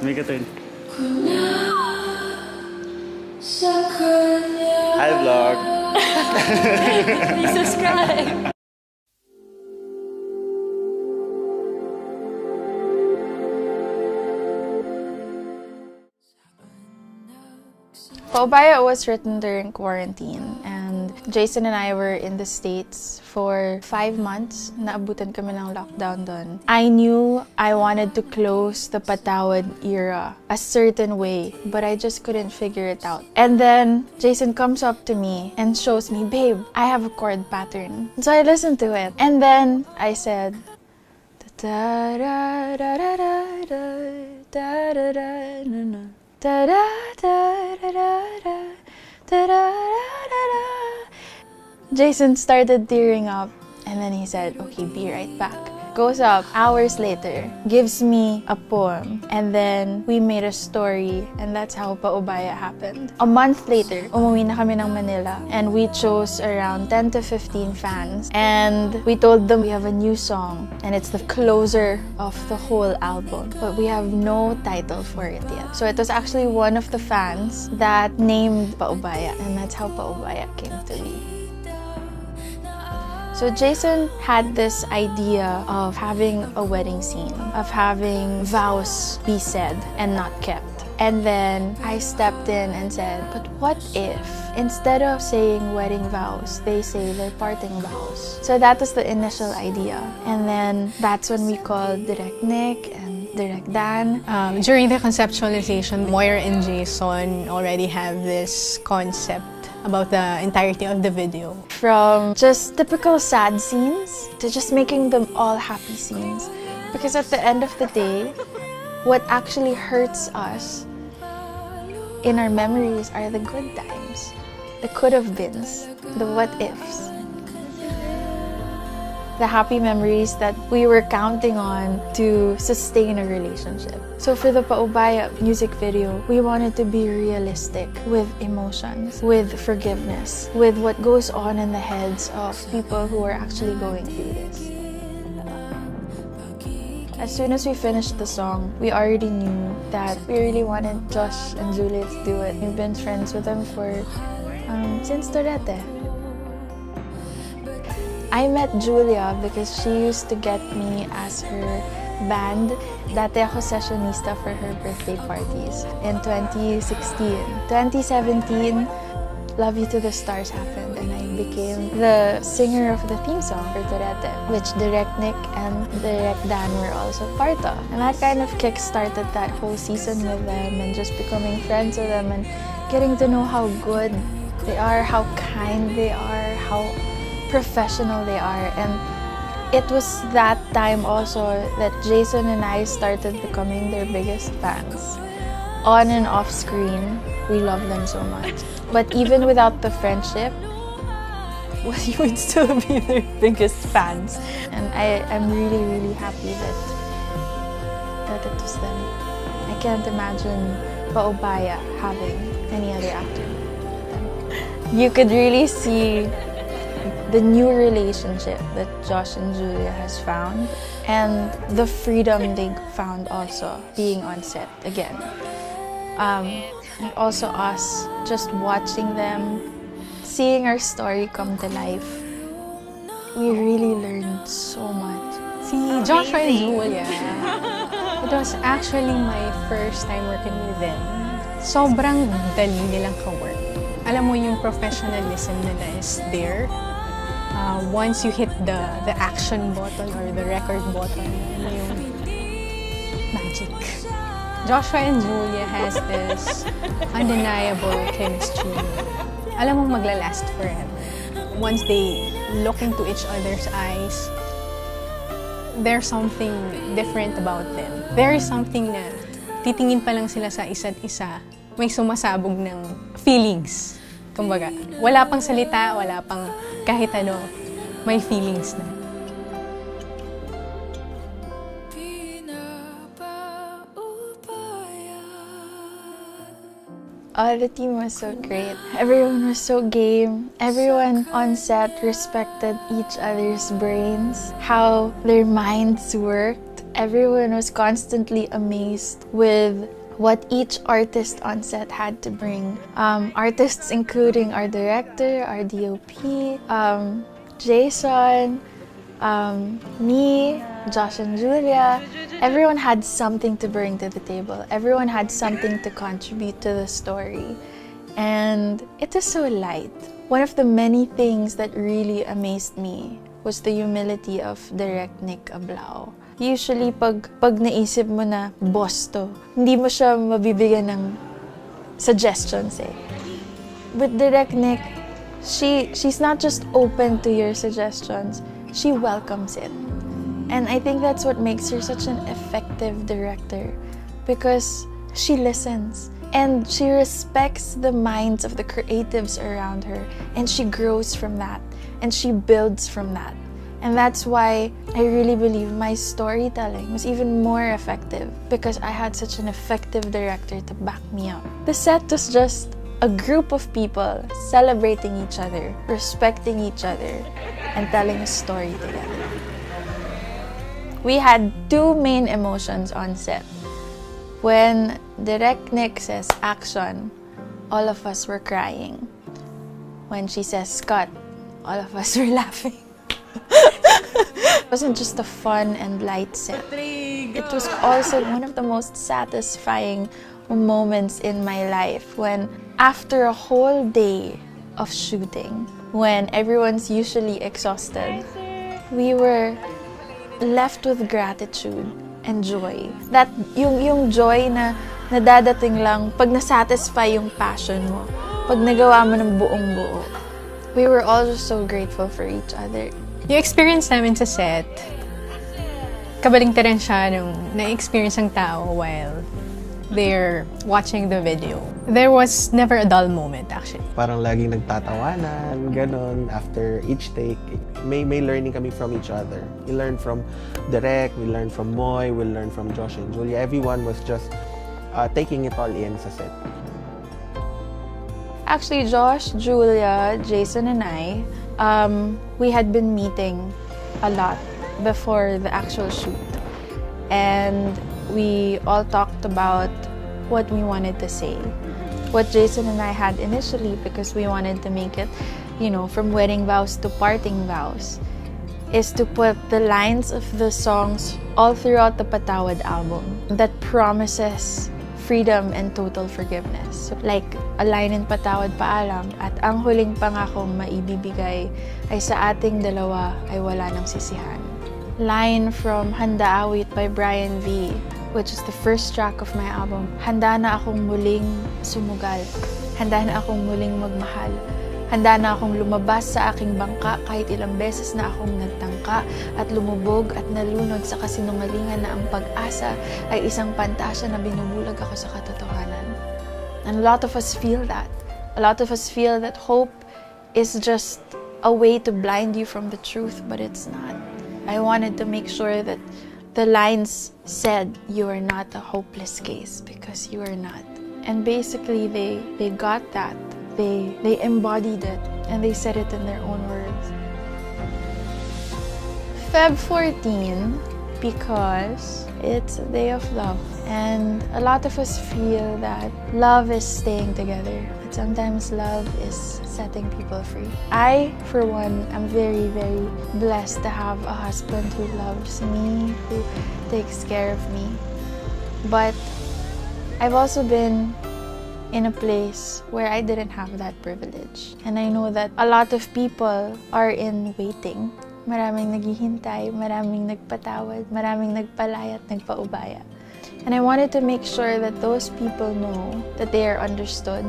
Make a turn. Hi, vlog. Please subscribe. Paubaya was written during quarantine, and Jason and I were in the States for 5 months. Naabutan kami ng lockdown doon. I knew I wanted to close the Patawad era a certain way, but I just couldn't figure it out. And then Jason comes up to me and shows me, "Babe, I have a chord pattern." So I listened to it, and then I said, da da da da da da da da da da. Da da da da da da da da da. Jason started tearing up, and then he said, "Okay, be right back." Goes up hours later, gives me a poem, and then we made a story, and that's how Paubaya happened. A month later, umuwi na kami ng Manila, and we chose around 10 to 15 fans, and we told them we have a new song, and it's the closer of the whole album, but we have no title for it yet. So it was actually one of the fans that named Paubaya, and that's how Paubaya came to be. So Jason had this idea of having a wedding scene, of having vows be said and not kept. And then I stepped in and said, but what if instead of saying wedding vows, they say their parting vows? So that was the initial idea. And then that's when we called Direct Nick and Direct Dan. During the conceptualization, Moira and Jason already have this concept about the entirety of the video. From just typical sad scenes to just making them all happy scenes. Because at the end of the day, what actually hurts us in our memories are the good times, the could-have-beens, the what-ifs. The happy memories that we were counting on to sustain a relationship. So for the Paubaya music video, we wanted to be realistic with emotions, with forgiveness, with what goes on in the heads of people who are actually going through this. As soon as we finished the song, we already knew that we really wanted Josh and Julia to do it. We've been friends with them for since Torete. I met Julia because she used to get me as her band. Dati ako sessionista for her birthday parties in 2016. 2017, Love You to the Stars happened, and I became the singer of the theme song for Torete, which Direct Nick and Direct Dan were also part of. And that kind of kick-started that whole season with them, and just becoming friends with them and getting to know how good they are, how kind they are, how professional they are. And it was that time also that Jason and I started becoming their biggest fans. On and off screen, we love them so much. But even without the friendship, we would still be their biggest fans. And I'm really, really happy that it was them. I can't imagine Paubaya having any other actor than them. You could really see the new relationship that Josh and Julia has found, and the freedom they found also being on set again. And also us just watching them, seeing our story come to life. We really learned so much. Si Joshua and Julia, it was actually my first time working with them. Sobrang dali nilang ka-work. Alam mo yung professionalism nila is there. Once you hit the action button or the record button, yung magic. Joshua and Julia has this undeniable chemistry. Alam mo maglalast forever. Once they look into each other's eyes, there's something different about them. There is something na titingin pa lang sila sa isa't isa, may sumasabog ng feelings. Kumbaga, wala pang salita, wala pang kahit ano, may feelings na. Oh, the team was so great. Everyone was so game. Everyone on set respected each other's brains, how their minds worked. Everyone was constantly amazed with what each artist on set had to bring. Artists including our director, our DOP, Jason, me, Josh and Julia. Everyone had something to bring to the table. Everyone had something to contribute to the story. And it was so light. One of the many things that really amazed me was the humility of Direct Nick Ablao. Usually, pag naisip mo na boss to, hindi mo siya mabibigyan ng suggestions eh. With Direct Nick, she's not just open to your suggestions, she welcomes it. And I think that's what makes her such an effective director, because she listens and she respects the minds of the creatives around her, and she grows from that and she builds from that. And that's why I really believe my storytelling was even more effective, because I had such an effective director to back me up. The set was just a group of people celebrating each other, respecting each other, and telling a story together. We had two main emotions on set. When Direct Nick says action, all of us were crying. When she says cut, all of us were laughing. It wasn't just a fun and light set. It was also one of the most satisfying moments in my life, when after a whole day of shooting, when everyone's usually exhausted, we were left with gratitude and joy. That yung joy na nadadating lang pag nasatisfy yung passion mo, pag nagawa mo ng buong buo. We were all just so grateful for each other. Yung experience namin sa set, kabalingtaran siya nung na-experience ng tao while they're watching the video. There was never a dull moment, actually. Parang laging nagtatawanan, ganon, after each take. May learning kami from each other. We learned from Direk, we learned from Moy, we learned from Josh and Julia. Everyone was just taking it all in sa set. Actually, Josh, Julia, Jason, and I, we had been meeting a lot before the actual shoot. And we all talked about what we wanted to say. What Jason and I had initially, because we wanted to make it, you know, from wedding vows to parting vows, is to put the lines of the songs all throughout the Patawad album that promises freedom and total forgiveness. So, like a line in Patawad Paalam, at ang huling pangakong maibibigay ay sa ating dalawa ay wala nang sisihan. Line from Handa Awit by Brian V, which is the first track of my album. Handa na akong muling sumugal. Handa na akong muling magmahal. Handa na akong lumabas sa aking bangka kahit ilang beses na akong nagtangka at lumubog at nalunod sa kasinungalingan na ang pag-asa ay isang pantasya na binubulag ako sa katotohanan. And a lot of us feel that. A lot of us feel that hope is just a way to blind you from the truth, but it's not. I wanted to make sure that the lines said you are not a hopeless case, because you are not. And basically they got that. They embodied it, and they said it in their own words. Feb 14, because it's a day of love, and a lot of us feel that love is staying together, but sometimes love is setting people free. I, for one, am very, very blessed to have a husband who loves me, who takes care of me. But I've also been in a place where I didn't have that privilege. And I know that a lot of people are in waiting. Maraming naghihintay, maraming nagpatawad, maraming nagpalayat, nagpaubaya. And I wanted to make sure that those people know that they are understood,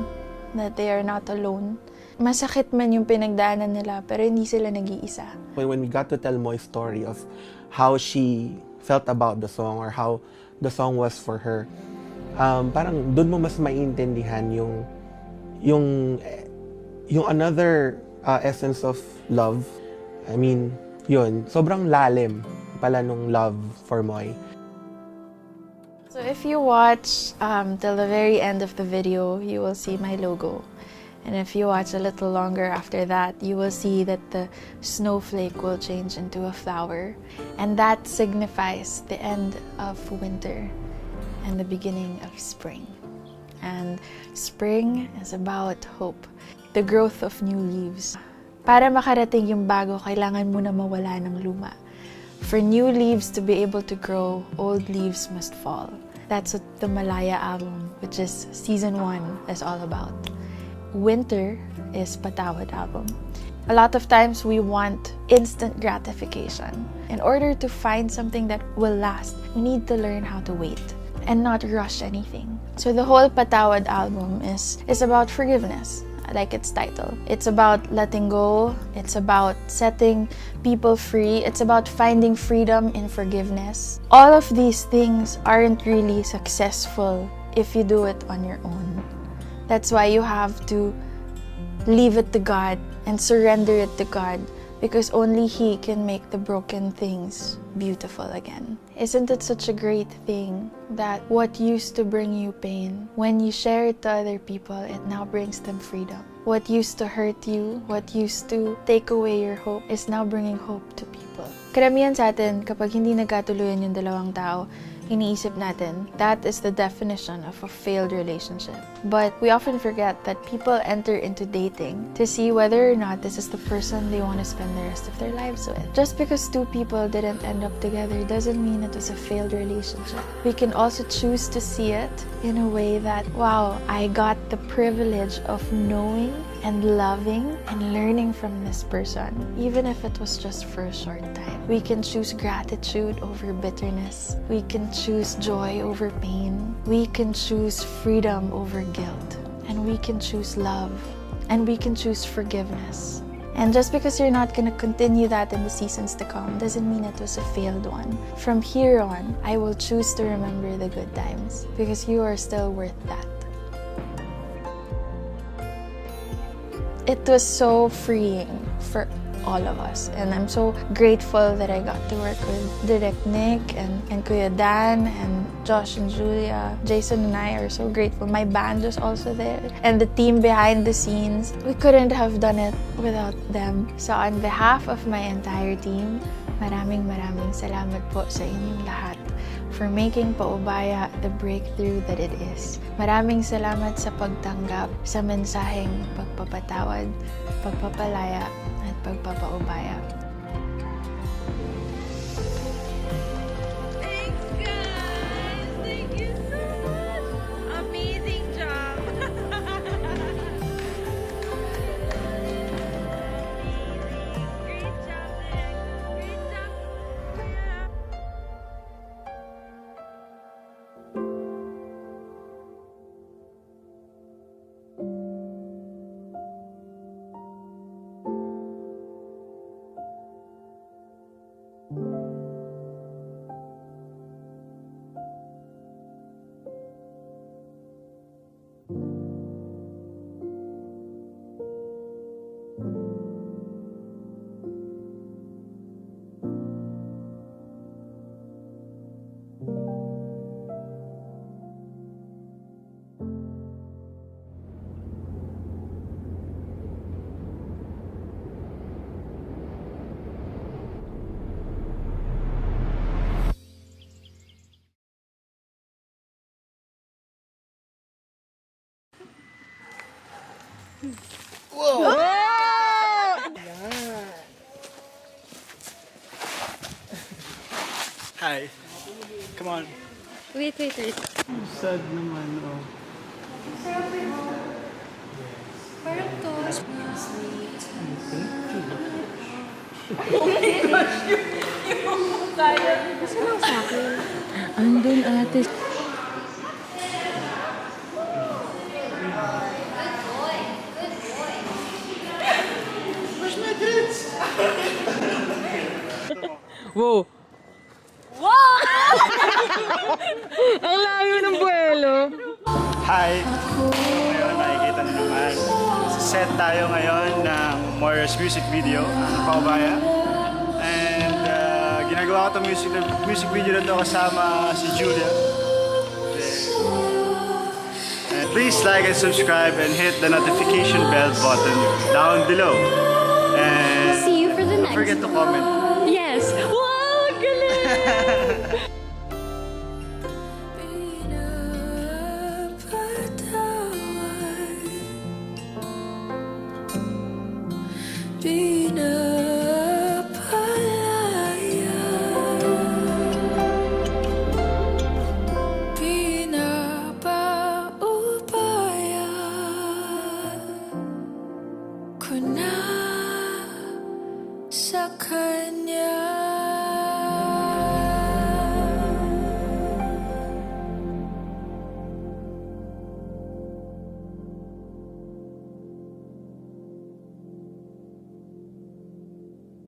that they are not alone. Masakit man yung pinagdaanan nila, pero hindi sila nag-iisa. When we got to tell Moy's story of how she felt about the song, or how the song was for her, parang doon mo mas maiintindihan yung another essence of love. I mean, yun, sobrang lalim pala nung love for Moy. So if you watch till the very end of the video, you will see my logo. And if you watch a little longer after that, you will see that the snowflake will change into a flower. And that signifies the end of winter and the beginning of spring. And spring is about hope, the growth of new leaves. Para makarating yung bago, kailangan mo na mawala ng luma. For new leaves to be able to grow, old leaves must fall. That's what the Malaya album, which is season 1, is all about. Winter is Patawad album. A lot of times we want instant gratification. In order to find something that will last, we need to learn how to wait and not rush anything. So the whole Patawad album is about forgiveness, like its title. It's about letting go. It's about setting people free. It's about finding freedom in forgiveness. All of these things aren't really successful if you do it on your own. That's why you have to leave it to God and surrender it to God, because only He can make the broken things beautiful again. Isn't it such a great thing that what used to bring you pain, when you share it to other people, it now brings them freedom? What used to hurt you, what used to take away your hope, is now bringing hope to people. Karamihan sa atin, kapag hindi nagkatuluyan yung dalawang tao, iniisip natin, that is the definition of a failed relationship. But we often forget that people enter into dating to see whether or not this is the person they want to spend the rest of their lives with. Just because two people didn't end up together doesn't mean it was a failed relationship. We can also choose to see it in a way that, wow, I got the privilege of knowing and loving and learning from this person, even if it was just for a short time. We can choose gratitude over bitterness. We can choose joy over pain. We can choose freedom over guilt. And we can choose love. And we can choose forgiveness. And just because you're not going to continue that in the seasons to come doesn't mean it was a failed one. From here on, I will choose to remember the good times, because you are still worth that. It was so freeing for all of us, and I'm so grateful that I got to work with Direct Nick and Kuya Dan and Josh and Julia. Jason and I are so grateful. My band was also there, and the team behind the scenes. We couldn't have done it without them. So on behalf of my entire team, maraming salamat po sa inyong lahat for making Paubaya the breakthrough that it is. Maraming salamat sa pagtanggap sa mensaheng pagpapatawad, pagpapalaya, at pagpapaubaya. Thanks, guys! Thank you so much! Amazing job! Great job, Nick! Great job! Yeah. Hi. Come on. Wait. Sad naman, oh. Parang to. Andun ate. Wow! Ang layo ng buwelo. Hi! Ngayon, nakikita niyo naman. Set tayo ngayon ng Moira's music video, ang Paubaya. And ginagawa ko itong music video na ito kasama si Julia. And please like and subscribe and hit the notification bell button down below. And See you for the don't next forget to comment. Yes! Wow, galing!